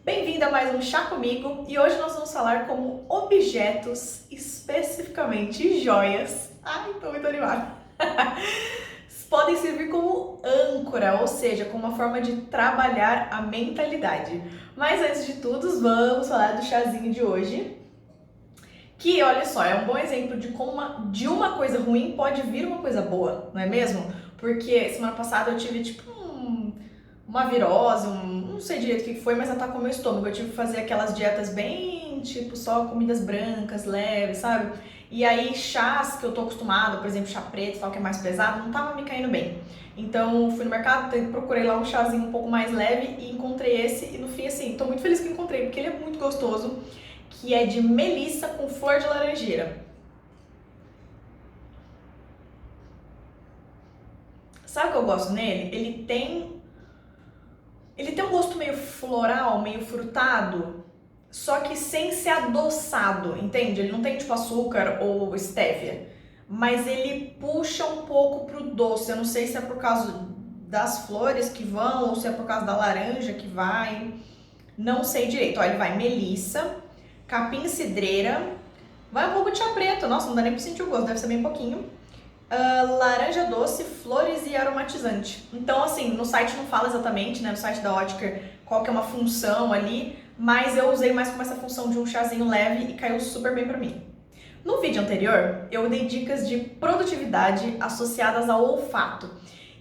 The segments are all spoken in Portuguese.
Bem-vindo a mais um Chá Comigo e hoje nós vamos falar como objetos, especificamente joias, tô muito animada, podem servir como âncora, ou seja, como uma forma de trabalhar a mentalidade. Mas antes de tudo, vamos falar do chazinho de hoje, que olha só, é um bom exemplo de como uma coisa ruim pode vir uma coisa boa, não é mesmo? Porque semana passada eu tive uma virose, não sei direito o que foi, mas atacou meu estômago. Eu tive que fazer aquelas dietas bem, só comidas brancas, leves, sabe? E aí chás que eu tô acostumada, por exemplo, chá preto, tal, que é mais pesado, não tava me caindo bem. Então fui no mercado, procurei lá um chazinho um pouco mais leve e encontrei esse. E no fim, assim, tô muito feliz que encontrei, porque ele é muito gostoso, que é de melissa com flor de laranjeira. Sabe o que eu gosto nele? Ele tem um gosto meio floral, meio frutado, só que sem ser adoçado, entende? Ele não tem tipo açúcar ou stevia, mas ele puxa um pouco pro doce. Eu não sei se é por causa das flores que vão ou se é por causa da laranja que vai. Não sei direito. Ó, ele vai melissa, capim-cidreira, vai um pouco de chá preto. Nossa, não dá nem pra sentir o gosto, deve ser bem pouquinho. Laranja doce, flores e aromatizante. Então, assim, no site não fala exatamente, né, no site da Oetker, qual que é uma função ali, mas eu usei mais como essa função de um chazinho leve e caiu super bem pra mim. No vídeo anterior, eu dei dicas de produtividade associadas ao olfato.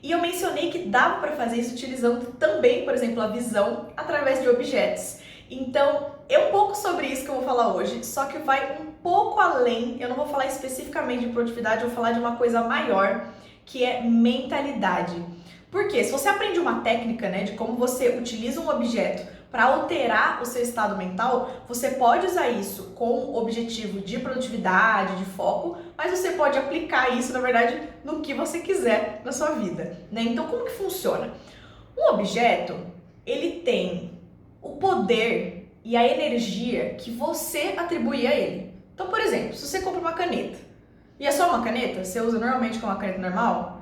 E eu mencionei que dava para fazer isso utilizando também, por exemplo, a visão através de objetos. Então, é um pouco sobre isso que eu vou falar hoje, só que vai um pouco além. Eu não vou falar especificamente de produtividade, eu vou falar de uma coisa maior, que é mentalidade. Porque se você aprende uma técnica, né, de como você utiliza um objeto para alterar o seu estado mental, você pode usar isso com o objetivo de produtividade, de foco, mas você pode aplicar isso, na verdade, no que você quiser na sua vida, né? Então, como que funciona? Um objeto, ele tem o poder e a energia que você atribui a ele. Então, por exemplo, se você compra uma caneta, e é só uma caneta, você usa normalmente com uma caneta normal,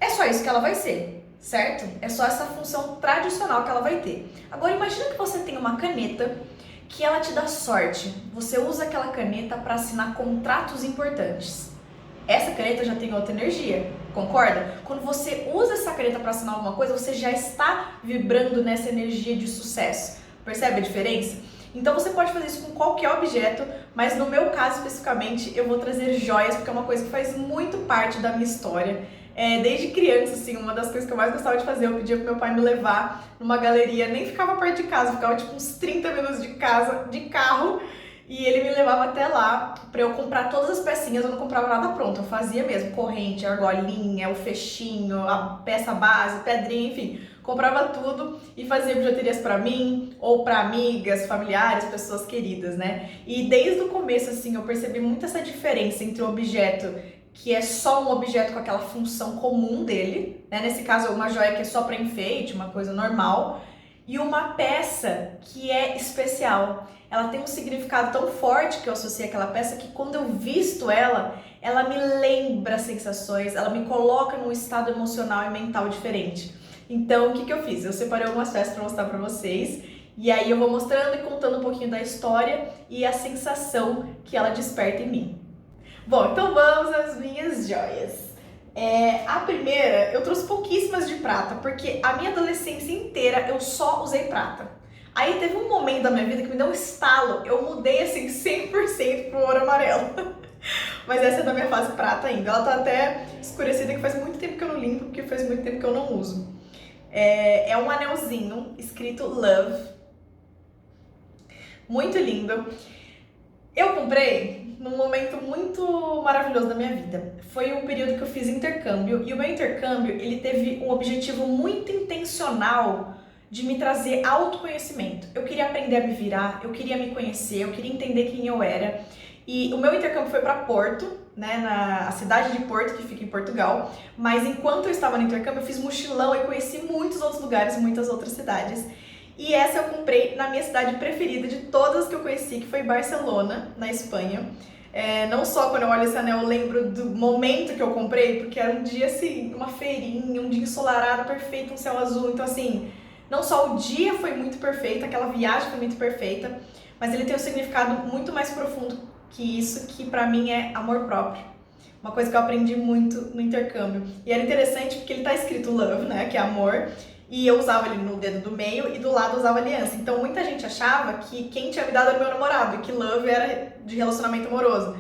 é só isso que ela vai ser, certo? É só essa função tradicional que ela vai ter. Agora imagina que você tem uma caneta que ela te dá sorte. Você usa aquela caneta para assinar contratos importantes. Essa caneta já tem outra energia, concorda? Quando você usa essa caneta para assinar alguma coisa, você já está vibrando nessa energia de sucesso. Percebe a diferença? Então você pode fazer isso com qualquer objeto, mas no meu caso especificamente eu vou trazer joias, porque é uma coisa que faz muito parte da minha história. Desde criança, assim, uma das coisas que eu mais gostava de fazer, eu pedia pro meu pai me levar numa galeria, nem ficava perto de casa, ficava tipo uns 30 minutos de carro, e ele me levava até lá pra eu comprar todas as pecinhas. Eu não comprava nada pronto, eu fazia mesmo, corrente, argolinha, o fechinho, a peça base, pedrinha, enfim, comprava tudo e fazia bijuterias pra mim, ou pra amigas, familiares, pessoas queridas, né? E desde o começo, assim, eu percebi muito essa diferença entre um objeto que é só um objeto com aquela função comum dele, né? Nesse caso, uma joia que é só para enfeite, uma coisa normal, e uma peça que é especial. Ela tem um significado tão forte que eu associei àquela peça que quando eu visto ela me lembra sensações, ela me coloca num estado emocional e mental diferente. Então, o que eu fiz? Eu separei algumas peças para mostrar para vocês, e aí eu vou mostrando e contando um pouquinho da história e a sensação que ela desperta em mim. Bom, então vamos às minhas joias. A primeira, eu trouxe pouquíssimas de prata, porque a minha adolescência inteira eu só usei prata. Aí teve um momento da minha vida que me deu um estalo, eu mudei assim 100% pro ouro amarelo. Mas essa é da minha fase prata ainda. Ela tá até escurecida, que faz muito tempo que eu não limpo, porque faz muito tempo que eu não uso. É um anelzinho escrito Love. Muito lindo. Eu comprei num momento muito maravilhoso da minha vida. Foi um período que eu fiz intercâmbio, e o meu intercâmbio, ele teve um objetivo muito intencional de me trazer autoconhecimento. Eu queria aprender a me virar, eu queria me conhecer, eu queria entender quem eu era. E o meu intercâmbio foi para Porto, né, na cidade de Porto, que fica em Portugal. Mas enquanto eu estava no intercâmbio, eu fiz mochilão e conheci muitos outros lugares, muitas outras cidades. E essa eu comprei na minha cidade preferida de todas que eu conheci, que foi Barcelona, na Espanha. Não só quando eu olho esse anel eu lembro do momento que eu comprei, porque era um dia assim, uma feirinha, um dia ensolarado, perfeito, um céu azul. Então assim, Não só o dia foi muito perfeito, aquela viagem foi muito perfeita, mas ele tem um significado muito mais profundo que isso, que pra mim é amor próprio. Uma coisa que eu aprendi muito no intercâmbio. E era interessante porque ele tá escrito love, né, que é amor, e eu usava ele no dedo do meio e do lado eu usava aliança. Então muita gente achava que quem tinha me dado era meu namorado e que love era de relacionamento amoroso.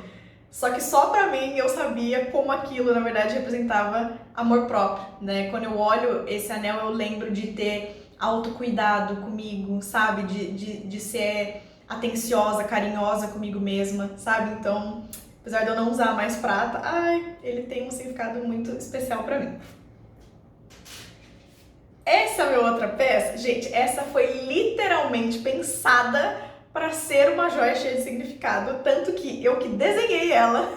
Só que só pra mim eu sabia como aquilo na verdade representava amor próprio, né? Quando eu olho esse anel eu lembro de ter autocuidado comigo, sabe? De ser atenciosa, carinhosa comigo mesma, sabe? Então, apesar de eu não usar mais prata, ele tem um significado muito especial pra mim. Essa é a minha outra peça, gente, essa foi literalmente pensada para ser uma joia cheia de significado, tanto que eu que desenhei ela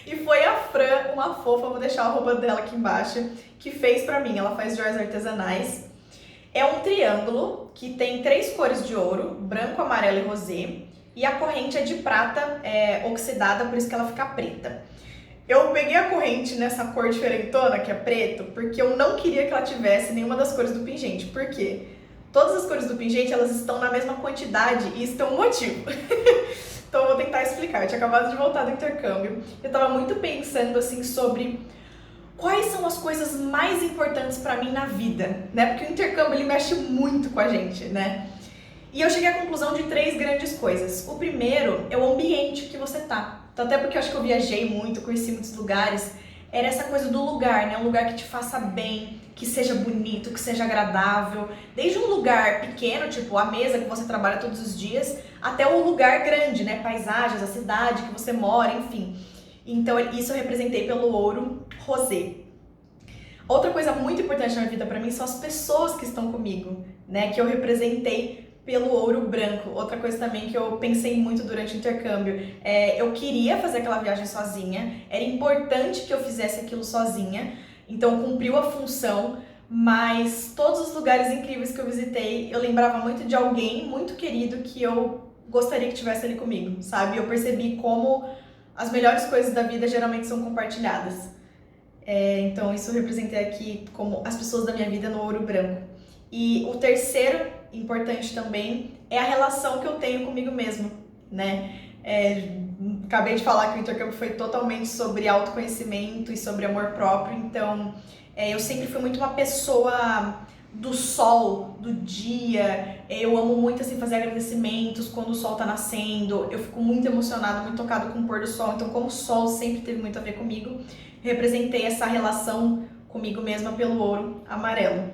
e foi a Fran, uma fofa, vou deixar a arroba dela aqui embaixo, que fez pra mim. Ela faz joias artesanais. É um triângulo que tem 3 cores de ouro, branco, amarelo e rosé, e a corrente é de prata oxidada, por isso que ela fica preta. Eu peguei a corrente nessa cor diferentona, que é preto, porque eu não queria que ela tivesse nenhuma das cores do pingente. Por quê? Todas as cores do pingente, elas estão na mesma quantidade e isso tem um motivo. Então eu vou tentar explicar. Eu tinha acabado de voltar do intercâmbio. Eu tava muito pensando, assim, sobre quais são as coisas mais importantes pra mim na vida, né? Porque o intercâmbio, ele mexe muito com a gente, né? E eu cheguei à conclusão de 3 grandes coisas. O primeiro é o ambiente que você tá. Então, até porque eu acho que eu viajei muito, conheci muitos lugares, era essa coisa do lugar, né? Um lugar que te faça bem, que seja bonito, que seja agradável. Desde um lugar pequeno, tipo a mesa que você trabalha todos os dias, até um lugar grande, né? Paisagens, a cidade que você mora, enfim. Então, isso eu representei pelo ouro rosé. Outra coisa muito importante na minha vida pra mim são as pessoas que estão comigo, né? Que eu representei pelo ouro branco. Outra coisa também que eu pensei muito durante o intercâmbio, eu queria fazer aquela viagem sozinha, era importante que eu fizesse aquilo sozinha, então cumpriu a função, mas todos os lugares incríveis que eu visitei, eu lembrava muito de alguém muito querido que eu gostaria que tivesse ali comigo, sabe? Eu percebi como as melhores coisas da vida geralmente são compartilhadas. Então isso eu representei aqui como as pessoas da minha vida no ouro branco. E o terceiro importante também é a relação que eu tenho comigo mesmo, né? Acabei de falar que o intercâmbio foi totalmente sobre autoconhecimento e sobre amor próprio, então eu sempre fui muito uma pessoa do sol, do dia, eu amo muito assim fazer agradecimentos quando o sol tá nascendo, eu fico muito emocionada, muito tocada com o pôr do sol, então como o sol sempre teve muito a ver comigo, representei essa relação comigo mesma pelo ouro amarelo.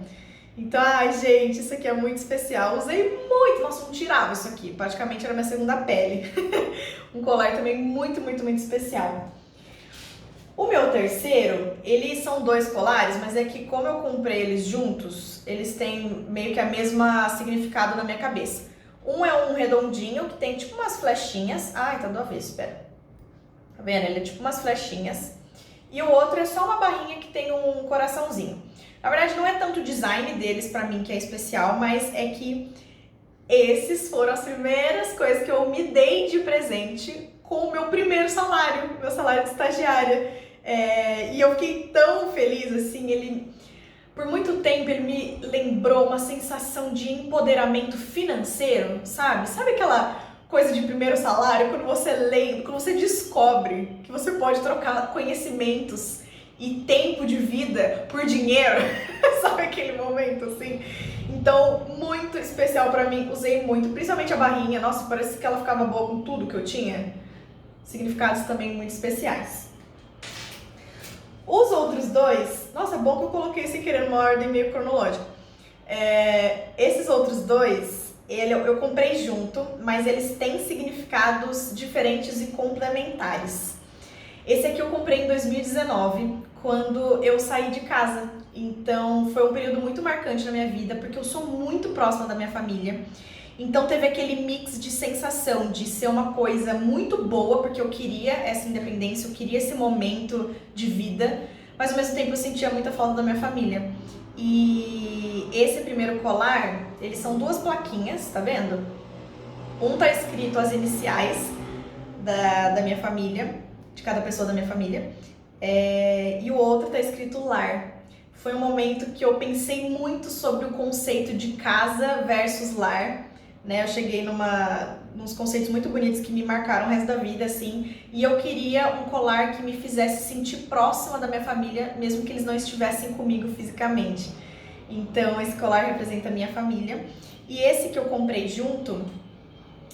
Então, gente, isso aqui é muito especial. Usei muito, nossa, não tirava isso aqui. Praticamente era minha segunda pele. Um colar também muito, muito, muito especial. O meu terceiro, eles são 2 colares, mas é que como eu comprei eles juntos, eles têm meio que a mesma significado na minha cabeça. Um é um redondinho que tem tipo umas flechinhas. Ai, tá do avesso, espera. Tá vendo? Ele é tipo umas flechinhas. E o outro é só uma barrinha que tem um coraçãozinho. Na verdade, não é tanto o design deles pra mim que é especial, mas é que esses foram as primeiras coisas que eu me dei de presente com o meu primeiro salário, meu salário de estagiária. E eu fiquei tão feliz, assim, por muito tempo ele me lembrou uma sensação de empoderamento financeiro, sabe? Sabe aquela coisa de primeiro salário, quando você lê, quando você descobre que você pode trocar conhecimentos e tempo de vida por dinheiro, sabe aquele momento assim? Então, muito especial pra mim, usei muito, principalmente a barrinha, nossa, parece que ela ficava boa com tudo que eu tinha. Significados também muito especiais. Os outros 2, nossa, é bom que eu coloquei sem querer numa ordem meio cronológica. Esses outros 2, eu comprei junto, mas eles têm significados diferentes e complementares. Esse aqui eu comprei em 2019, quando eu saí de casa. Então foi um período muito marcante na minha vida, porque eu sou muito próxima da minha família. Então teve aquele mix de sensação de ser uma coisa muito boa, porque eu queria essa independência, eu queria esse momento de vida, mas ao mesmo tempo eu sentia muita falta da minha família. E esse primeiro colar, eles são 2 plaquinhas, tá vendo? Um tá escrito as iniciais da minha família, de cada pessoa da minha família, e o outro tá escrito lar. foi um momento que eu pensei muito sobre o conceito de casa versus lar, né? Eu cheguei nos conceitos muito bonitos que me marcaram o resto da vida, assim, e eu queria um colar que me fizesse sentir próxima da minha família, mesmo que eles não estivessem comigo fisicamente. Então, esse colar representa a minha família. E esse que eu comprei junto,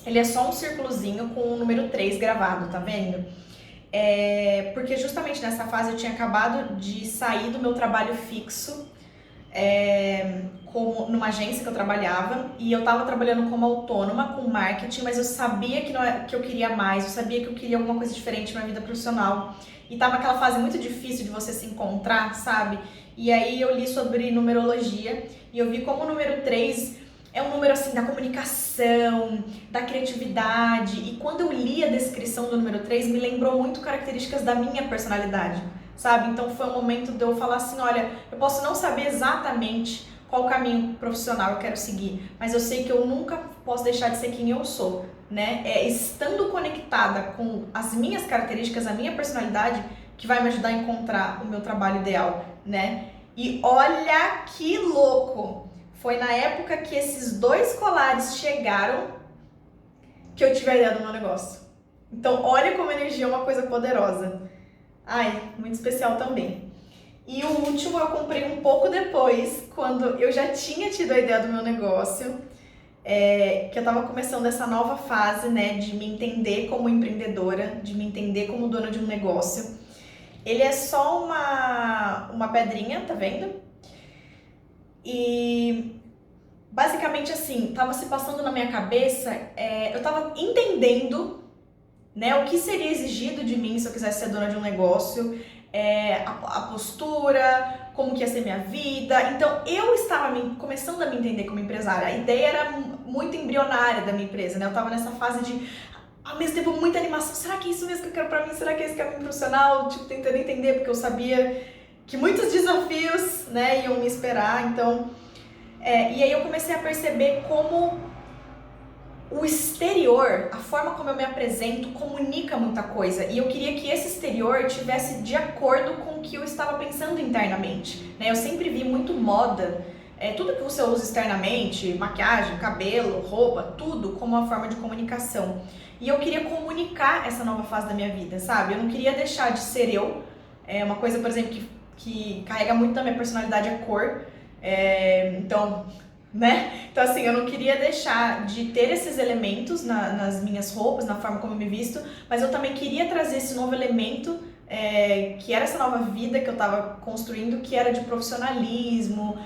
ele é só um círculozinho com o número 3 gravado, tá vendo? Porque justamente nessa fase eu tinha acabado de sair do meu trabalho fixo, numa agência que eu trabalhava, e eu estava trabalhando como autônoma com marketing, mas eu sabia que eu queria mais, eu sabia que eu queria alguma coisa diferente na minha vida profissional, e tava aquela fase muito difícil de você se encontrar, sabe? E aí eu li sobre numerologia e eu vi como o número 3 é um número assim da comunicação, da criatividade, e quando eu li a descrição do número 3 me lembrou muito características da minha personalidade, sabe? Então foi um momento de eu falar assim, olha, eu posso não saber exatamente qual caminho profissional eu quero seguir, mas eu sei que eu nunca posso deixar de ser quem eu sou, né? Estando conectada com as minhas características, a minha personalidade, que vai me ajudar a encontrar o meu trabalho ideal, né? E olha que louco! Foi na época que esses 2 colares chegaram que eu tive a ideia do meu negócio. Então, olha como a energia é uma coisa poderosa. Ai, muito especial também. E o último eu comprei um pouco depois, quando eu já tinha tido a ideia do meu negócio, que eu tava começando essa nova fase, né, de me entender como empreendedora, de me entender como dona de um negócio. Ele é só uma pedrinha, tá vendo? E basicamente assim, tava se passando na minha cabeça, eu tava entendendo, né, o que seria exigido de mim se eu quisesse ser dona de um negócio, a postura, como que ia ser minha vida. Então eu estava começando a me entender como empresária. A ideia era muito embrionária da minha empresa, né? Eu estava nessa fase de, ao mesmo tempo, muita animação. Será que é isso mesmo que eu quero pra mim? Será que é esse caminho profissional? Tipo, tentando entender, porque eu sabia que muitos desafios, né, iam me esperar. Então, e aí eu comecei a perceber como o exterior, a forma como eu me apresento, comunica muita coisa. E eu queria que esse exterior tivesse de acordo com o que eu estava pensando internamente, né? Eu sempre vi muito moda, tudo que você usa externamente, maquiagem, cabelo, roupa, tudo como uma forma de comunicação. E eu queria comunicar essa nova fase da minha vida, sabe? Eu não queria deixar de ser eu. Uma coisa, por exemplo, que carrega muito da minha personalidade é cor. Então, né? Então, assim, eu não queria deixar de ter esses elementos nas minhas roupas, na forma como eu me visto, mas eu também queria trazer esse novo elemento, que era essa nova vida que eu estava construindo, que era de profissionalismo,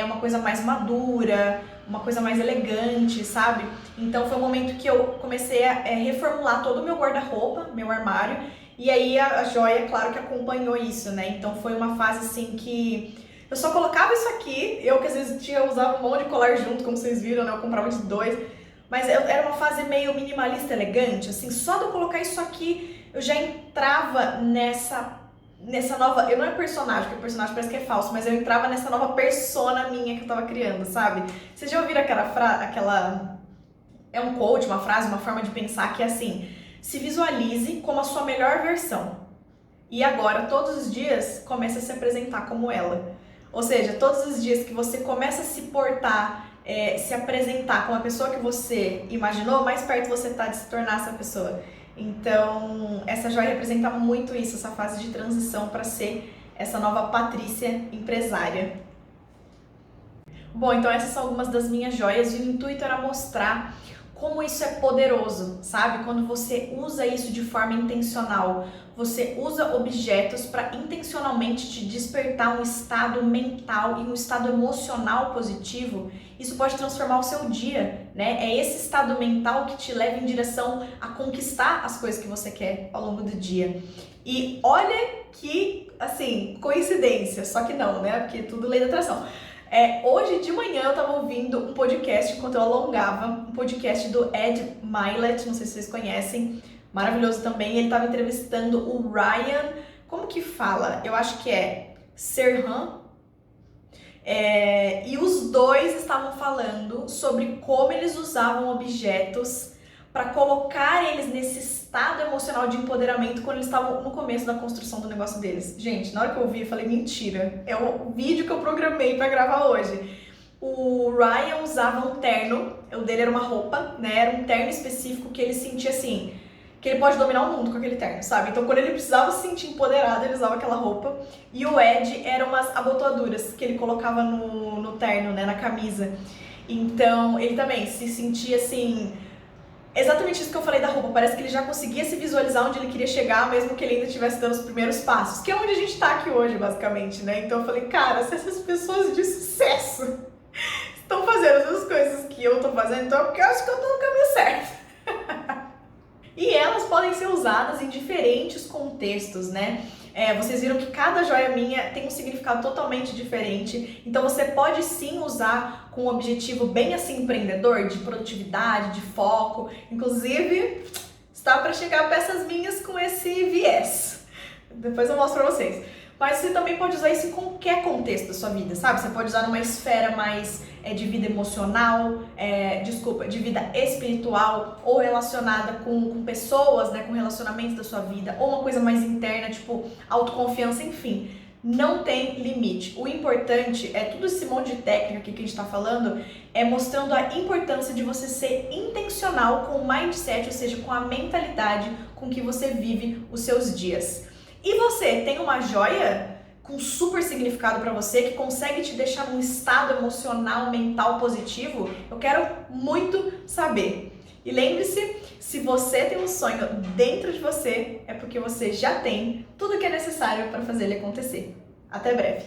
uma coisa mais madura, uma coisa mais elegante, sabe? Então, foi um momento que eu comecei a reformular todo o meu guarda-roupa, meu armário, e aí a joia, claro que acompanhou isso, né? Então, foi uma fase, assim, que eu só colocava isso aqui, eu que às vezes usava um monte de colar junto, como vocês viram, né? Eu comprava de 2, mas era uma fase meio minimalista, elegante, assim, só de eu colocar isso aqui, eu já entrava nessa nova, eu não é personagem, porque o personagem parece que é falso, mas eu entrava nessa nova persona minha que eu tava criando, sabe? Vocês já ouviram aquela, é um quote, uma frase, uma forma de pensar que é assim, se visualize como a sua melhor versão, e agora, todos os dias, comece a se apresentar como ela. Ou seja, todos os dias que você começa a se portar, se apresentar como a pessoa que você imaginou, mais perto você está de se tornar essa pessoa. Então, essa joia representa muito isso, essa fase de transição para ser essa nova Patrícia empresária. Bom, então essas são algumas das minhas joias e o intuito era mostrar como isso é poderoso, sabe? Quando você usa isso de forma intencional, você usa objetos para intencionalmente te despertar um estado mental e um estado emocional positivo, isso pode transformar o seu dia, né? É esse estado mental que te leva em direção a conquistar as coisas que você quer ao longo do dia. E olha que, assim, coincidência, só que não, né? Porque tudo lei da atração. Hoje de manhã eu tava ouvindo um podcast enquanto eu alongava, um podcast do Ed Mylett, não sei se vocês conhecem, maravilhoso também. Ele tava entrevistando o Ryan, como que fala? Eu acho que é Serhan. E os dois estavam falando sobre como eles usavam objetos para colocar eles nesse estado emocional de empoderamento quando eles estavam no começo da construção do negócio deles. Gente, na hora que eu ouvi, eu falei, mentira, é o vídeo que eu programei para gravar hoje. O Ryan usava um terno, o dele era uma roupa, né? Era um terno específico que ele sentia assim, que ele pode dominar o mundo com aquele terno, sabe? Então quando ele precisava se sentir empoderado, ele usava aquela roupa. E o Ed eram umas abotoaduras que ele colocava no terno, né? Na camisa. Então ele também se sentia assim... Exatamente isso que eu falei da roupa, parece que ele já conseguia se visualizar onde ele queria chegar, mesmo que ele ainda estivesse dando os primeiros passos, que é onde a gente tá aqui hoje, basicamente, né? Então eu falei, cara, se essas pessoas de sucesso estão fazendo as mesmas coisas que eu tô fazendo, então é porque eu acho que eu tô no caminho certo. E elas podem ser usadas em diferentes contextos, né? Vocês viram que cada joia minha tem um significado totalmente diferente, então você pode sim usar com um objetivo bem assim empreendedor, de produtividade, de foco. Inclusive, está para chegar peças minhas com esse viés. Depois eu mostro para vocês. Mas você também pode usar isso em qualquer contexto da sua vida, sabe? Você pode usar numa esfera mais de vida emocional, de vida espiritual, ou relacionada com pessoas, né? Com relacionamentos da sua vida, ou uma coisa mais interna, tipo autoconfiança, enfim. Não tem limite. O importante é tudo esse monte de técnica aqui que a gente tá falando, é mostrando a importância de você ser intencional com o mindset, ou seja, com a mentalidade com que você vive os seus dias. E você tem uma joia com super significado para você, que consegue te deixar num estado emocional, mental positivo? Eu quero muito saber. E lembre-se, se você tem um sonho dentro de você, é porque você já tem tudo o que é necessário para fazer ele acontecer. Até breve!